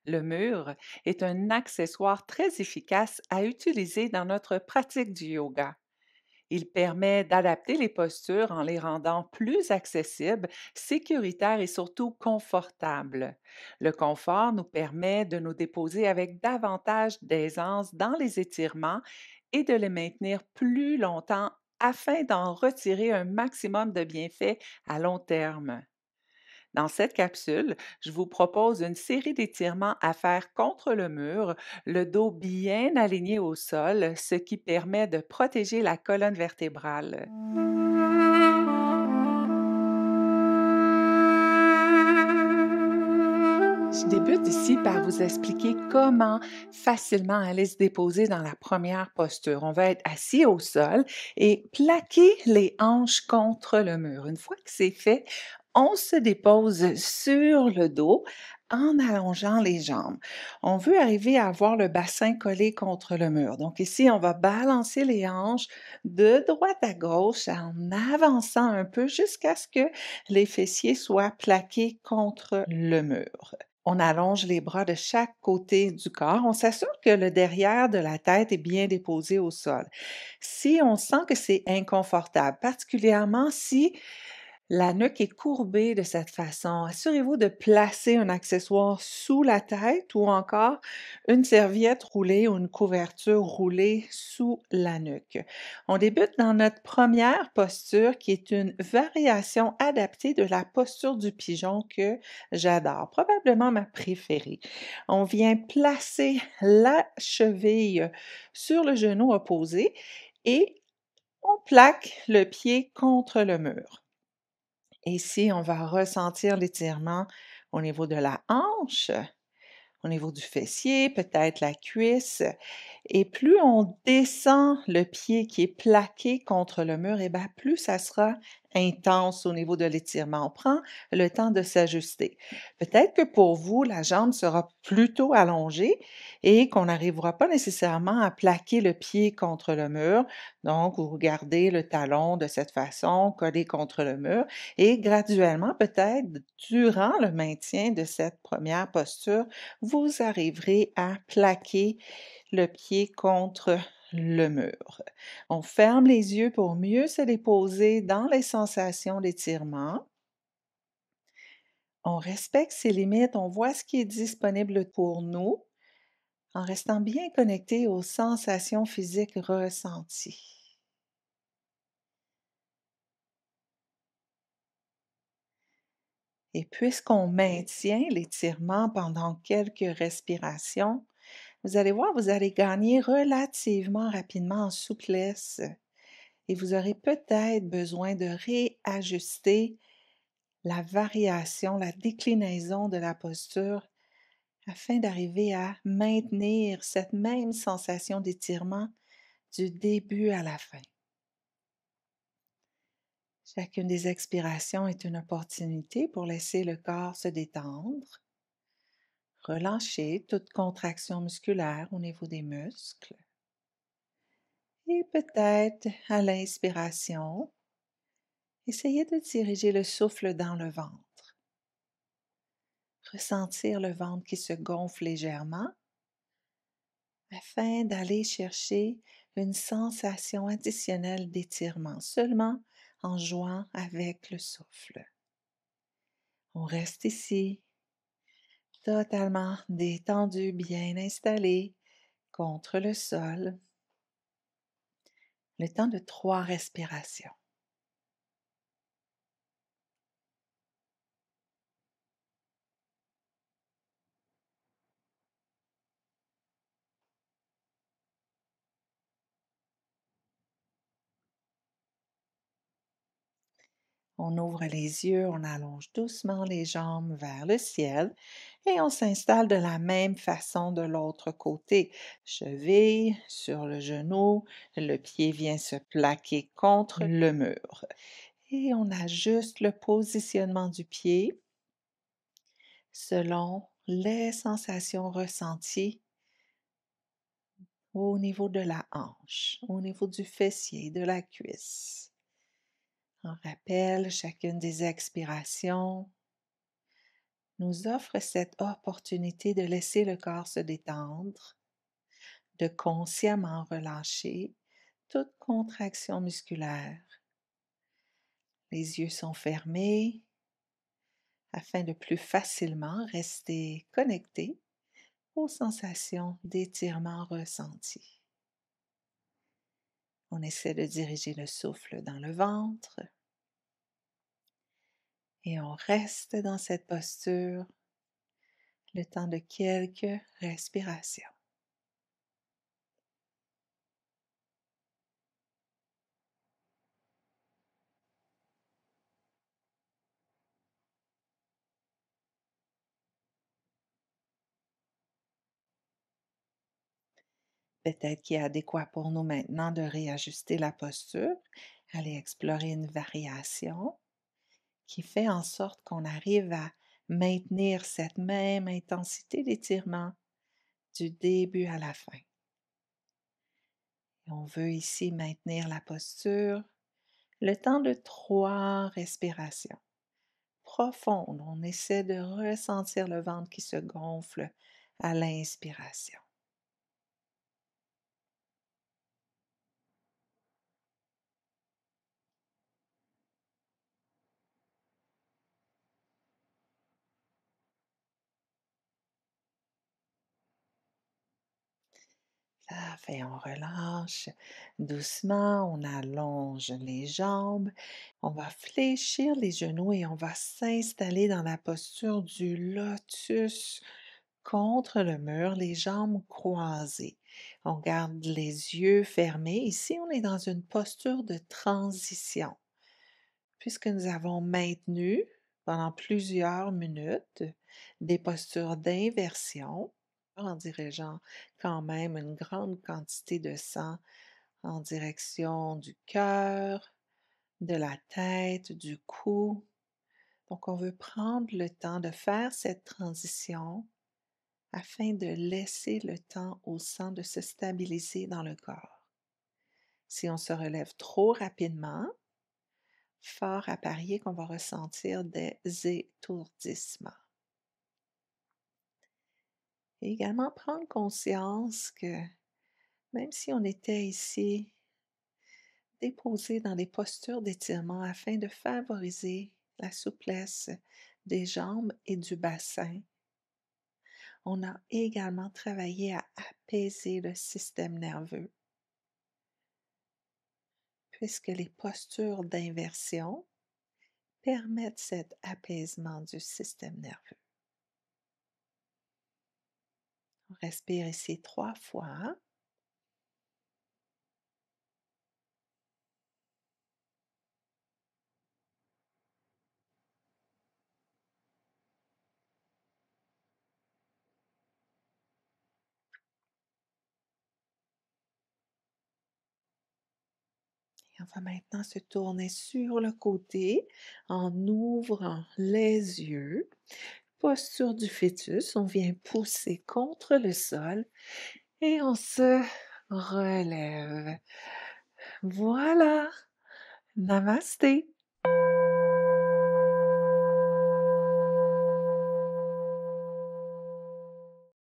Le mur est un accessoire très efficace à utiliser dans notre pratique du yoga. Il permet d'adapter les postures en les rendant plus accessibles, sécuritaires et surtout confortables. Le confort nous permet de nous déposer avec davantage d'aisance dans les étirements et de les maintenir plus longtemps afin d'en retirer un maximum de bienfaits à long terme. Dans cette capsule, je vous propose une série d'étirements à faire contre le mur, le dos bien aligné au sol, ce qui permet de protéger la colonne vertébrale. Je débute ici par vous expliquer comment facilement aller se déposer dans la première posture. On va être assis au sol et plaquer les hanches contre le mur. Une fois que c'est fait, on se dépose sur le dos en allongeant les jambes. On veut arriver à avoir le bassin collé contre le mur. Donc ici, on va balancer les hanches de droite à gauche en avançant un peu jusqu'à ce que les fessiers soient plaqués contre le mur. On allonge les bras de chaque côté du corps. On s'assure que le derrière de la tête est bien déposé au sol. Si on sent que c'est inconfortable, particulièrement si la nuque est courbée de cette façon, assurez-vous de placer un accessoire sous la tête ou encore une serviette roulée ou une couverture roulée sous la nuque. On débute dans notre première posture qui est une variation adaptée de la posture du pigeon que j'adore, probablement ma préférée. On vient placer la cheville sur le genou opposé et on plaque le pied contre le mur. Ici, on va ressentir l'étirement au niveau de la hanche, au niveau du fessier, peut-être la cuisse. Et plus on descend le pied qui est plaqué contre le mur, et bien plus ça sera intense au niveau de l'étirement. On prend le temps de s'ajuster. Peut-être que pour vous, la jambe sera plutôt allongée et qu'on n'arrivera pas nécessairement à plaquer le pied contre le mur. Donc, vous regardez le talon de cette façon, collé contre le mur, et graduellement, peut-être, durant le maintien de cette première posture, vous arriverez à plaquer le pied contre le mur. On ferme les yeux pour mieux se déposer dans les sensations d'étirement. On respecte ses limites, on voit ce qui est disponible pour nous en restant bien connecté aux sensations physiques ressenties. Et puisqu'on maintient l'étirement pendant quelques respirations, vous allez voir, vous allez gagner relativement rapidement en souplesse et vous aurez peut-être besoin de réajuster la variation, la déclinaison de la posture afin d'arriver à maintenir cette même sensation d'étirement du début à la fin. Chacune des expirations est une opportunité pour laisser le corps se détendre, relâcher toute contraction musculaire au niveau des muscles et peut-être à l'inspiration, essayez de diriger le souffle dans le ventre. Ressentir le ventre qui se gonfle légèrement afin d'aller chercher une sensation additionnelle d'étirement seulement en jouant avec le souffle. On reste ici, totalement détendu, bien installé contre le sol, le temps de 3 respirations. On ouvre les yeux, on allonge doucement les jambes vers le ciel et on s'installe de la même façon de l'autre côté. Cheville sur le genou, le pied vient se plaquer contre le mur. Et on ajuste le positionnement du pied selon les sensations ressenties au niveau de la hanche, au niveau du fessier, de la cuisse. On rappelle chacune des expirations nous offre cette opportunité de laisser le corps se détendre, de consciemment relâcher toute contraction musculaire. Les yeux sont fermés afin de plus facilement rester connectés aux sensations d'étirement ressenties. On essaie de diriger le souffle dans le ventre et on reste dans cette posture le temps de quelques respirations. Peut-être qu'il est adéquat pour nous maintenant de réajuster la posture, aller explorer une variation qui fait en sorte qu'on arrive à maintenir cette même intensité d'étirement du début à la fin. Et on veut ici maintenir la posture le temps de 3 respirations profondes. On essaie de ressentir le ventre qui se gonfle à l'inspiration. Parfait, on relâche doucement, on allonge les jambes, on va fléchir les genoux et on va s'installer dans la posture du lotus contre le mur, les jambes croisées. On garde les yeux fermés. Ici, on est dans une posture de transition, puisque nous avons maintenu pendant plusieurs minutes des postures d'inversion en dirigeant quand même une grande quantité de sang en direction du cœur, de la tête, du cou. Donc, on veut prendre le temps de faire cette transition afin de laisser le temps au sang de se stabiliser dans le corps. Si on se relève trop rapidement, fort à parier qu'on va ressentir des étourdissements. Et également prendre conscience que même si on était ici déposé dans des postures d'étirement afin de favoriser la souplesse des jambes et du bassin, on a également travaillé à apaiser le système nerveux, puisque les postures d'inversion permettent cet apaisement du système nerveux. On respire ici 3 fois. Et on va maintenant se tourner sur le côté en ouvrant les yeux. Posture du fœtus, on vient pousser contre le sol et on se relève. Voilà, namasté.